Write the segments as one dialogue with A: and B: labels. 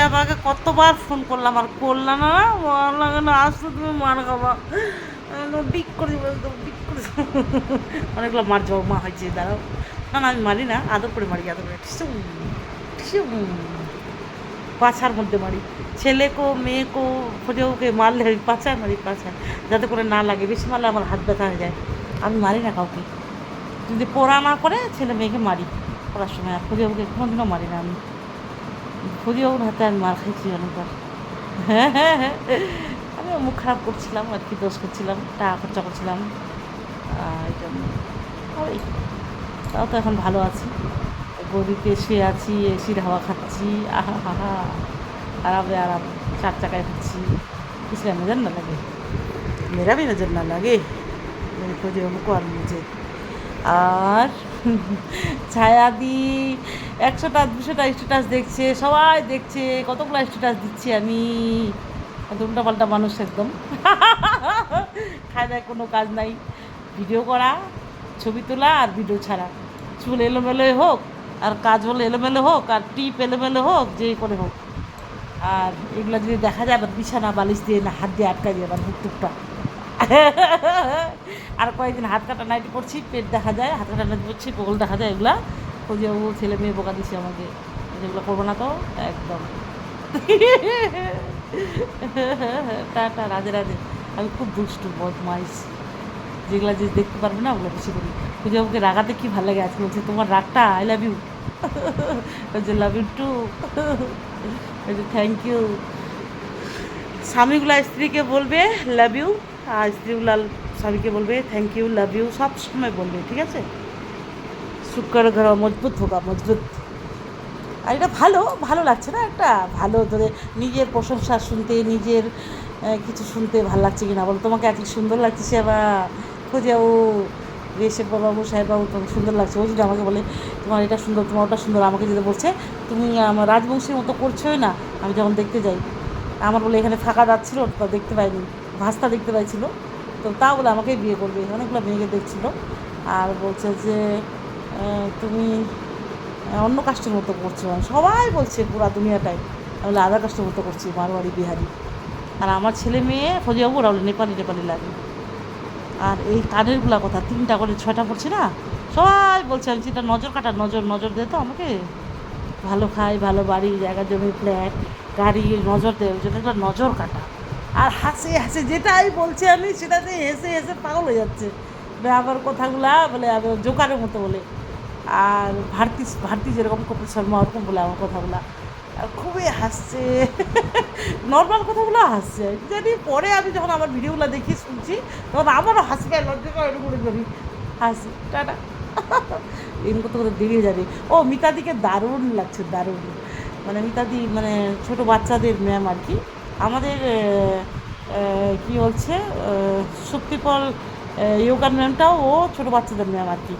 A: আমাকে কতবার ফোন করলাম আর করলাম না, ভালো লাগে না, আসলে তুমি মার খাবা, বিক করে দিব একদম, বিক করে অনেকগুলো মার জমা হয়েছে, দাঁড়াও। না না, আমি মারি না, আদর করে মারি, আদর করে ঠিসুম ঠিসুম, পাছার মধ্যে মারি। ছেলেকেও মেয়েকেও ওকে মারলে আমি পাছায় মারি, পাছায়, যাতে করে না লাগে, বেশি মারলে আমার হাত ব্যথা হয়ে যায়। আমি মারি না কাউকে, যদি পড়া না করে ছেলে মেয়েকে মারি পড়ার সময়, আর ওকে কোনোদিনও মারি না আমি। ওর হাতে আমি মার খাইছি অনেকবার। হ্যাঁ হ্যাঁ হ্যাঁ, আমি মুখ খারাপ করছিলাম আর কি, দোষ করছিলাম, টাকা খরচা করছিলাম, এই জন্য। ওই, তাও তো এখন ভালো আছি, গদিতে শুয়ে আছি, এসির হাওয়া খাচ্ছি, আহা হা হা, আরামে আরাম, 4 চাকায় ঘুরছি, इसलिए नज़र ना लगे, मेरा भी नज़र ना लगे, मेरे खोजे हमको আর मुझे। আর ছায়াদি 100টা 200টা স্ট্যাটাস দেখছে, সবাই দেখছে, কতগুলো স্ট্যাটাস দিচ্ছি আমি, উল্টাপাল্টা মানুষ একদম। খায় দায় কোনো কাজ নাই, ভিডিও করা, ছবি তোলা আর ভিডিও ছাড়া, চুল এলোমেলোই হোক আর কাজ হলে এলোমেলো হোক আর টিপ এলোমেলো হোক, যেই করে হোক। আর এগুলো যদি দেখা যায় আবার বিছানা বালিশ দিয়ে না হাত দিয়ে আটকাই দিয়ে আবার বুক টুকটা। আর কয়েকদিন হাত কাটা নাইটি পড়ছি, পেট দেখা যায়, হাত কাটা নাইটি পড়ছি, বগল দেখা যায়, এগুলা খুঁজে ও ছেলে মেয়ে বোকা দিচ্ছে আমাকে, যেগুলো করবো না তো একদম। টাটা, রাধে রাধে। আমি খুব দুষ্টু বদমাইশ, যেগুলো যে দেখতে পারবে না ওগুলো বেশি করি। খুঁজে ওকে রাগাতে কি ভালো লাগে, আজকে বলছে তোমার রাগটা আই লাভ ইউ, যে love you too, thank you. স্বামীগুলা স্ত্রীকে বলবে লাভ ইউ, আর স্ত্রীগুলা স্বামীকে বলবে থ্যাংক ইউ, লাভ ইউ, সব সময় বলবে, ঠিক আছে? শুক্র ঘর মজবুত হোক, মজবুত। আর এটা ভালো ভালো লাগছে না, একটা ভালো ধরে নিজের প্রশংসা শুনতে, নিজের কিছু শুনতে ভালো লাগছে কিনা বলো? তোমাকে এত সুন্দর লাগছে সেবা, খোঁজে ও এসে বাবু সাহেব বাবু তোমাকে সুন্দর লাগছে, ও যদি আমাকে বলে তোমার এটা সুন্দর, তোমার ওটা সুন্দর, আমাকে যদি বলছে তুমি আমার রাজবংশীর মতো করছোই না, আমি যখন দেখতে যাই, আমার বলে এখানে ফাঁকা যাচ্ছিলো, তা দেখতে পাইনি, ভাস্তা দেখতে পাইছিল, তো তা বলে আমাকেই বিয়ে করবে, অনেকগুলো মেয়েকে দেখছিল, আর বলছে যে তুমি অন্য কাস্টের মতো করছো, সবাই বলছে পুরা দুনিয়াটাই, আমি বলে আধার কাস্টের মতো করছি, মারোয়ারি বিহারি। আর আমার ছেলে মেয়ে ফজিয়াবু ওরা বলে নেপালি নেপালি লাগে। আর এই কানেরগুলা কথা 3টা করে 6টা পড়ছি না, সবাই বলছে, আমি সেটা নজর কাটা, নজর নজর দে তো আমাকে, ভালো খাই, ভালো বাড়ি, জায়গা জমি, ফ্ল্যাট, গাড়ি, নজর দেয়, ওই জন্য নজর কাটা। আর হাসে হাসে যেটাই বলছে আমি সেটাতে হেসে হেসে পাগল হয়ে যাচ্ছে, আমার কথাগুলা বলে আমি জোকারের মতো বলে। আর ভারতী ভারতী যেরকম কপিল শর্মা ওরকম বলে আমার কথাগুলা, আর খুবই হাসছে। নর্মাল কথাগুলো হাসছে, জানি পরে আমি যখন আমার ভিডিওগুলো দেখি শুনছি তখন আমারও হাসি পায়, লজ্জা করে এরকম করে করি, হাসি। টাটা। এরকম করতে করতে দেরিয়ে যাবে। ও মিতাদিকে দারুণ লাগছে, দারুণ, মানে মিতাদি মানে ছোটো বাচ্চাদের ম্যাম আর কি, আমাদের কি বলছে শক্তিপল যোগার ম্যামটাও ও ছোটো বাচ্চাদের ম্যাম আর কি,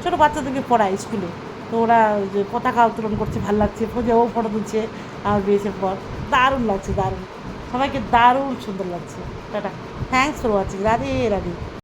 A: ছোটো বাচ্চাদেরকে পড়ায় স্কুলে, তো ওরা যে পতাকা উত্তোলন করছে, ভালো লাগছে, ফোজে ও ফটো তুলছে আমার বিয়েছের পর, দারুণ লাগছে, দারুণ, সবাইকে দারুণ সুন্দর লাগছে। Tata, thanks for watching, Radhe Radhe.